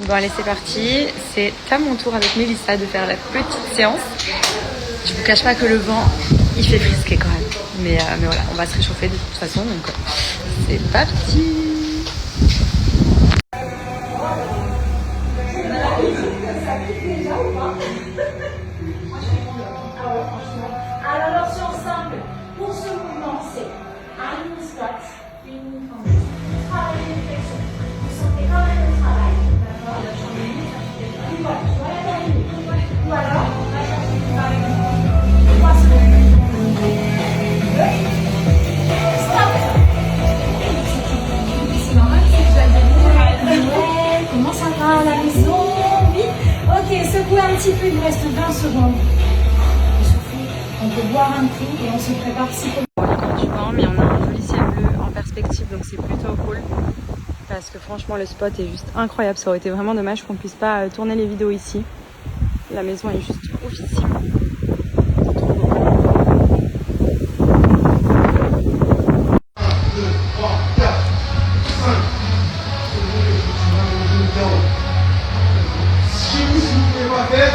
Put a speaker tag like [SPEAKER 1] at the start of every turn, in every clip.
[SPEAKER 1] Bon allez c'est parti, c'est à mon tour avec Mélissa de faire la petite séance. Je vous cache pas que le vent il fait frisquer quand même, mais voilà, on va se réchauffer de toute façon, donc c'est parti.
[SPEAKER 2] Alors l'option simple pour ce mouvement c'est un mini squat, une tendue, travail de flexion. Vous sentez quand même le travail, d'accord? Une fois, tu vois la terminer. Ou alors, on va chercher par exemple 3 secondes. Stop. C'est normal que tu as des ouais, comment ça va à la maison? Oui. Ok, secouez un petit peu, il vous reste 20 secondes. On peut boire un coup et on se prépare psychologiquement.
[SPEAKER 1] Bon, il y a encore du vent, mais on a un joli ciel bleu en perspective, donc c'est plutôt cool. Parce que franchement, le spot est juste incroyable. Ça aurait été vraiment dommage qu'on puisse pas tourner les vidéos ici. La maison est juste oufissime. C'est trop beau.
[SPEAKER 3] 1, 2, 3, 4, 5. Si vous ne pouvez pas faire,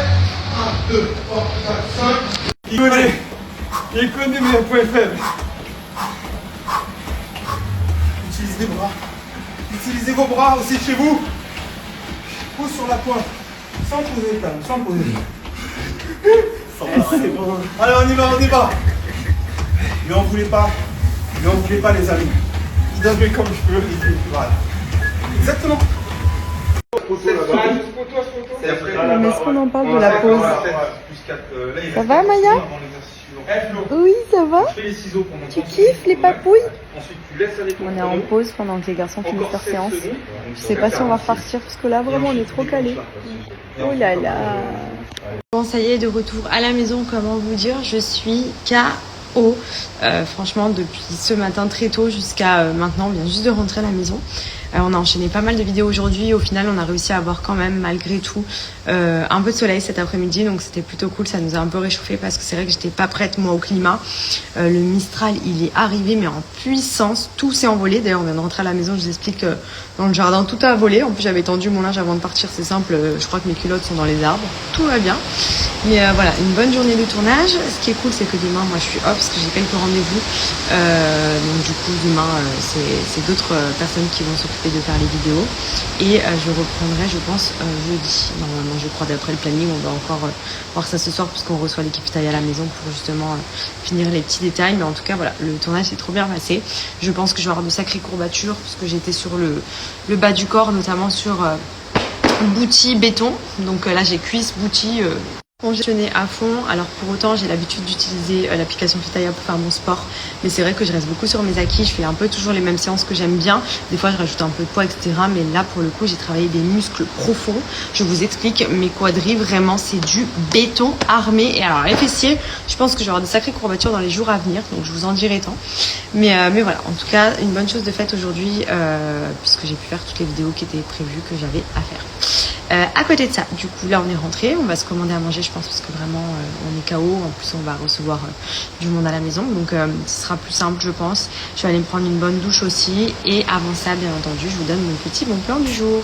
[SPEAKER 3] 1, 2, 3, 4, 5. Il connaît mes points faibles. Utilisez les bras. Utilisez vos bras aussi chez vous. Pousse sur la pointe. Sans poser les talons, sans poser. C'est bon. Allez, on y va, on y va. Mais on voulait pas les amis. Je donne comme je peux. Voilà. Exactement.
[SPEAKER 1] Mais est-ce qu'on en parle de la pause? Ça va Maya? Oui, ça va? Tu kiffes les papouilles? On est en pause pendant que les garçons finissent leur séance. Je sais pas si on va repartir parce que là vraiment on est trop calés. Oh là là. Bon ça y est, de retour à la maison, comment vous dire, je suis KO. Franchement depuis ce matin très tôt jusqu'à maintenant, on vient juste de rentrer à la maison. On a enchaîné pas mal de vidéos aujourd'hui. Au final, on a réussi à avoir quand même, malgré tout, un peu de soleil cet après-midi. Donc, c'était plutôt cool. Ça nous a un peu réchauffé parce que c'est vrai que j'étais pas prête, moi, au climat. Le Mistral, il est arrivé, mais en puissance. Tout s'est envolé. D'ailleurs, on vient de rentrer à la maison. Je vous explique que dans le jardin, tout a volé. En plus, j'avais tendu mon linge avant de partir. C'est simple. Je crois que mes culottes sont dans les arbres. Tout va bien. Mais voilà, une bonne journée de tournage. Ce qui est cool, c'est que demain, moi, je suis off parce que j'ai quelques rendez-vous. Donc, du coup, demain, c'est d'autres personnes qui vont s'occuper de faire les vidéos et je reprendrai je pense jeudi normalement, je crois, d'après le planning. On va encore voir ça ce soir puisqu'on reçoit l'équipe taille à la maison pour justement finir les petits détails, mais en tout cas voilà, le tournage s'est trop bien passé. Je pense que je vais avoir de sacrées courbatures parce que j'étais sur le bas du corps, notamment sur bouti béton, donc là j'ai cuisse, bouti congestionné à fond. Alors pour autant j'ai l'habitude d'utiliser l'application Fitaya pour faire mon sport, mais c'est vrai que je reste beaucoup sur mes acquis. Je fais un peu toujours les mêmes séances que j'aime bien, des fois je rajoute un peu de poids etc, mais là pour le coup j'ai travaillé des muscles profonds. Je vous explique, mes quadris vraiment c'est du béton armé. Et alors les fessiers, je pense que je vais avoir des sacrées courbatures dans les jours à venir, donc je vous en dirai tant. Mais voilà, en tout cas une bonne chose de faite aujourd'hui, puisque j'ai pu faire toutes les vidéos qui étaient prévues que j'avais à faire. À côté de ça, du coup là on est rentré, on va se commander à manger je pense parce que vraiment on est KO, en plus on va recevoir du monde à la maison, donc ce sera plus simple je pense. Je vais aller me prendre une bonne douche aussi et avant ça bien entendu je vous donne mon petit bon plan du jour.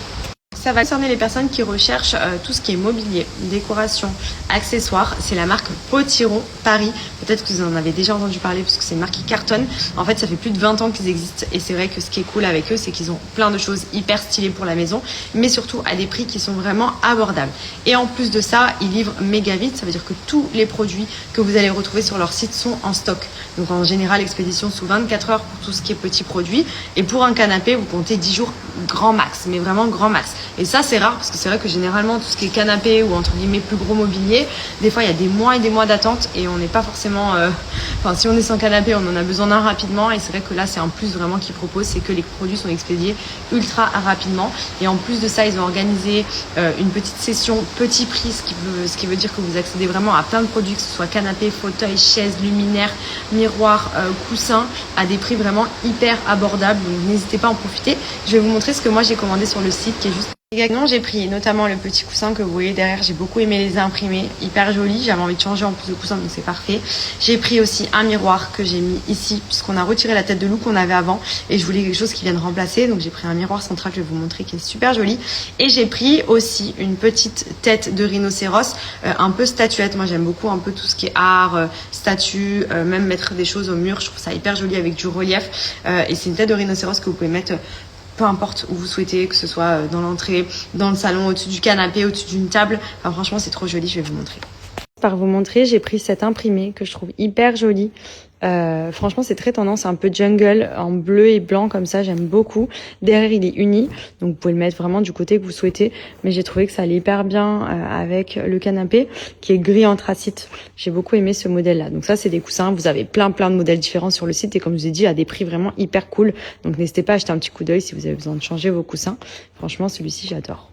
[SPEAKER 1] Ça va concerner les personnes qui recherchent tout ce qui est mobilier, décoration, accessoires. C'est la marque Potiron Paris. Peut-être que vous en avez déjà entendu parler parce que c'est une marque qui cartonne. En fait, ça fait plus de 20 ans qu'ils existent et c'est vrai que ce qui est cool avec eux, c'est qu'ils ont plein de choses hyper stylées pour la maison, mais surtout à des prix qui sont vraiment abordables. Et en plus de ça, ils livrent méga vite. Ça veut dire que tous les produits que vous allez retrouver sur leur site sont en stock. Donc en général, expédition sous 24 heures pour tout ce qui est petits produits. Et pour un canapé, vous comptez 10 jours grand max, mais vraiment grand max. Et ça, c'est rare parce que c'est vrai que généralement, tout ce qui est canapé ou entre guillemets plus gros mobilier, des fois, il y a des mois et des mois d'attente et on n'est pas forcément... Enfin, si on est sans canapé, on en a besoin d'un rapidement. Et c'est vrai que là, c'est un plus vraiment qu'ils proposent, c'est que les produits sont expédiés ultra rapidement. Et en plus de ça, ils ont organisé une petite session petit prix, ce qui veut dire que vous accédez vraiment à plein de produits, que ce soit canapé, fauteuil, chaise, luminaire, miroir, coussin, à des prix vraiment hyper abordables. Donc n'hésitez pas à en profiter. Je vais vous montrer ce que moi j'ai commandé sur le site qui est juste... Également, j'ai pris notamment le petit coussin que vous voyez derrière. J'ai beaucoup aimé les imprimés, hyper jolis. J'avais envie de changer en plus de coussin, donc c'est parfait. J'ai pris aussi un miroir que j'ai mis ici puisqu'on a retiré la tête de loup qu'on avait avant et je voulais quelque chose qui vienne remplacer. Donc j'ai pris un miroir central que je vais vous montrer qui est super joli. Et j'ai pris aussi une petite tête de rhinocéros, un peu statuette. Moi j'aime beaucoup un peu tout ce qui est art, statue, même mettre des choses au mur. Je trouve ça hyper joli avec du relief. Et c'est une tête de rhinocéros que vous pouvez mettre peu importe où vous souhaitez, que ce soit dans l'entrée, dans le salon, au-dessus du canapé, au-dessus d'une table. Enfin, franchement, c'est trop joli, je vais vous montrer. Par vous montrer, j'ai pris cette imprimée que je trouve hyper jolie. Franchement, c'est très tendance, un peu jungle, en bleu et blanc comme ça, j'aime beaucoup. Derrière, il est uni, donc vous pouvez le mettre vraiment du côté que vous souhaitez. Mais j'ai trouvé que ça allait hyper bien avec le canapé, qui est gris anthracite. J'ai beaucoup aimé ce modèle-là. Donc ça, c'est des coussins. Vous avez plein de modèles différents sur le site et comme je vous ai dit, à des prix vraiment hyper cool. Donc n'hésitez pas à jeter un petit coup d'œil si vous avez besoin de changer vos coussins. Franchement, celui-ci, j'adore.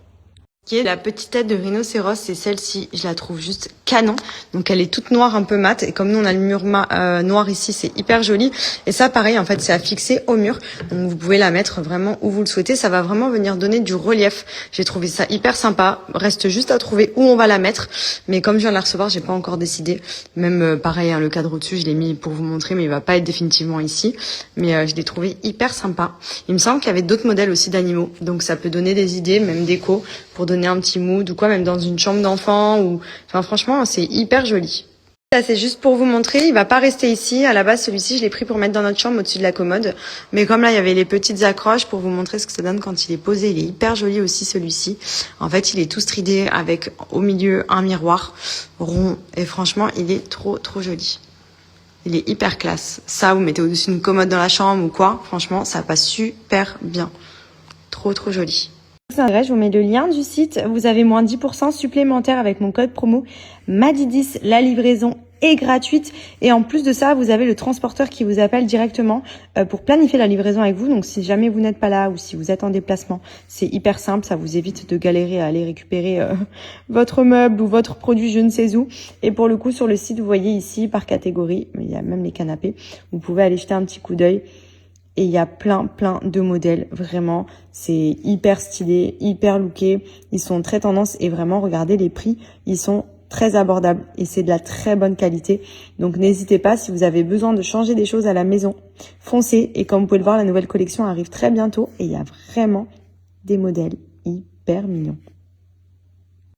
[SPEAKER 1] La petite tête de rhinocéros, c'est celle-ci, je la trouve juste canon. Donc elle est toute noire, un peu mate, et comme nous on a le mur noir ici, c'est hyper joli. Et ça pareil, en fait c'est à fixer au mur, donc vous pouvez la mettre vraiment où vous le souhaitez. Ça va vraiment venir donner du relief. J'ai trouvé ça hyper sympa. Reste juste à trouver où on va la mettre, mais comme je viens de la recevoir, j'ai pas encore décidé. Même pareil, hein, le cadre au-dessus, je l'ai mis pour vous montrer, mais il va pas être définitivement ici. Mais je l'ai trouvé hyper sympa. Il me semble qu'il y avait d'autres modèles aussi d'animaux, donc ça peut donner des idées, même déco, pour donner un petit mood ou quoi, même dans une chambre d'enfant ou, enfin franchement c'est hyper joli. Là c'est juste pour vous montrer, il va pas rester ici. À la base celui-ci je l'ai pris pour mettre dans notre chambre au-dessus de la commode, mais comme là il y avait les petites accroches pour vous montrer ce que ça donne quand il est posé, il est hyper joli aussi celui-ci. En fait il est tout stridé avec au milieu un miroir rond et franchement il est trop joli. Il est hyper classe. Ça vous mettez au-dessus d'une commode dans la chambre ou quoi, franchement ça passe super bien. Trop joli. Je vous mets le lien du site. Vous avez moins 10% supplémentaire avec mon code promo MADI10. La livraison est gratuite. Et en plus de ça, vous avez le transporteur qui vous appelle directement pour planifier la livraison avec vous. Donc si jamais vous n'êtes pas là ou si vous êtes en déplacement, c'est hyper simple. Ça vous évite de galérer à aller récupérer votre meuble ou votre produit je ne sais où. Et pour le coup, sur le site, vous voyez ici par catégorie, il y a même les canapés. Vous pouvez aller jeter un petit coup d'œil. Et il y a plein de modèles, vraiment, c'est hyper stylé, hyper looké, ils sont très tendance et vraiment, regardez les prix, ils sont très abordables et c'est de la très bonne qualité. Donc n'hésitez pas, si vous avez besoin de changer des choses à la maison, foncez. Et comme vous pouvez le voir, la nouvelle collection arrive très bientôt et il y a vraiment des modèles hyper mignons.